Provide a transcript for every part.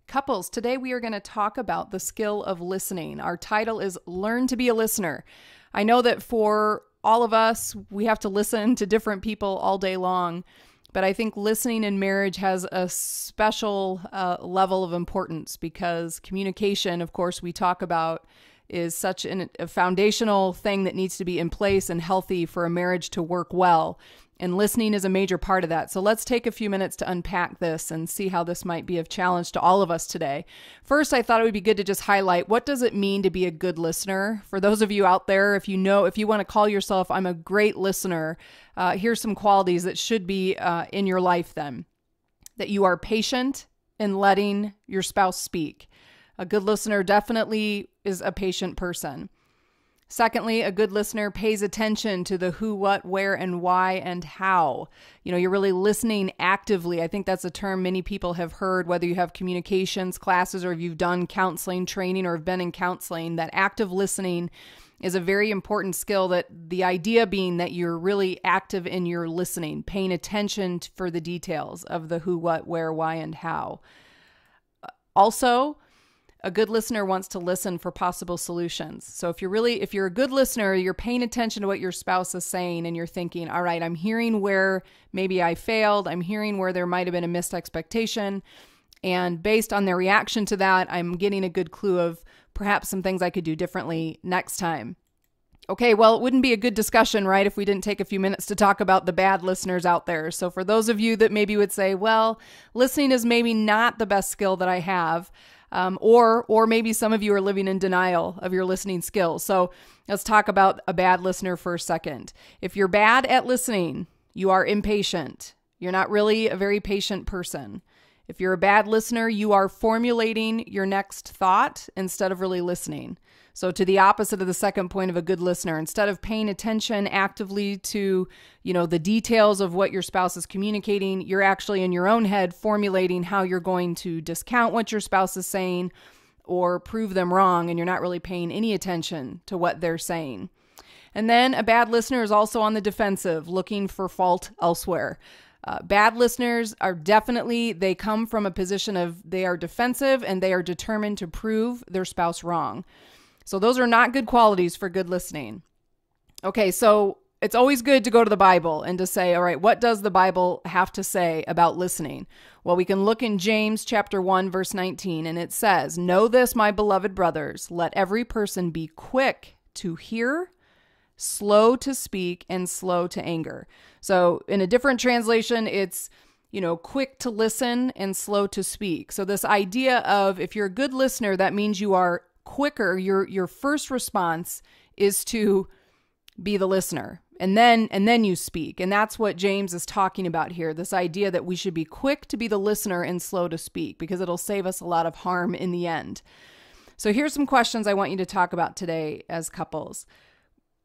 Couples, today we are going to talk about the skill of listening. Our title is Learn to be a Listener. I know that for all of us, we have to listen to different people all day long, but I think listening in marriage has a special level of importance because communication, of course, we talk about is such a foundational thing that needs to be in place and healthy for a marriage to work well. And listening is a major part of that. So let's take a few minutes to unpack this and see how this might be of challenge to all of us today. First, I thought it would be good to just highlight what does it mean to be a good listener? For those of you out there, if you want to call yourself, I'm a great listener, here's some qualities that should be in your life then. That you are patient in letting your spouse speak. A good listener definitely is a patient person. Secondly, a good listener pays attention to the who, what, where, and why, and how. You're really listening actively. I think that's a term many people have heard, whether you have communications classes or if you've done counseling training or have been in counseling, that active listening is a very important skill, that the idea being that you're really active in your listening, paying attention for the details of the who, what, where, why, and how. Also, a good listener wants to listen for possible solutions. So if you're a good listener, you're paying attention to what your spouse is saying and you're thinking, all right, I'm hearing where maybe I failed. I'm hearing where there might have been a missed expectation. And based on their reaction to that, I'm getting a good clue of perhaps some things I could do differently next time. Okay, well, it wouldn't be a good discussion, right, if we didn't take a few minutes to talk about the bad listeners out there. So for those of you that maybe would say, well, listening is maybe not the best skill that I have, or maybe some of you are living in denial of your listening skills. So let's talk about a bad listener for a second. If you're bad at listening, you are impatient. You're not really a very patient person. If you're a bad listener, you are formulating your next thought instead of really listening. So to the opposite of the second point of a good listener, instead of paying attention actively to, the details of what your spouse is communicating, you're actually in your own head formulating how you're going to discount what your spouse is saying or prove them wrong, and you're not really paying any attention to what they're saying. And then a bad listener is also on the defensive, looking for fault elsewhere. Bad listeners they come from a position of they are defensive and they are determined to prove their spouse wrong. So those are not good qualities for good listening. Okay, so it's always good to go to the Bible and to say, all right, what does the Bible have to say about listening? Well, we can look in James chapter 1, verse 19, and it says, "Know this, my beloved brothers, let every person be quick to hear, slow to speak, and slow to anger." So in a different translation, it's, quick to listen and slow to speak. So this idea of if you're a good listener, that means you are quicker. Your first response is to be the listener, and then you speak. And that's what James is talking about here, this idea that we should be quick to be the listener and slow to speak, because it'll save us a lot of harm in the end. So here's some questions I want you to talk about today as couples.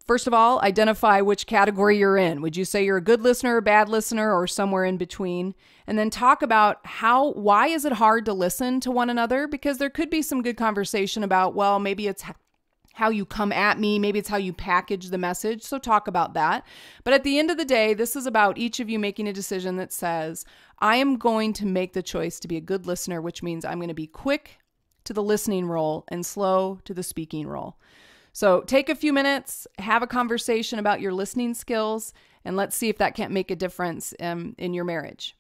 First of all, identify which category you're in. Would you say you're a good listener, a bad listener, or somewhere in between? And then talk about why is it hard to listen to one another? Because there could be some good conversation about, well, maybe it's how you come at me, maybe it's how you package the message. So talk about that. But at the end of the day, this is about each of you making a decision that says, I am going to make the choice to be a good listener, which means I'm going to be quick to the listening role and slow to the speaking role. So take a few minutes, have a conversation about your listening skills, and let's see if that can't make a difference in your marriage.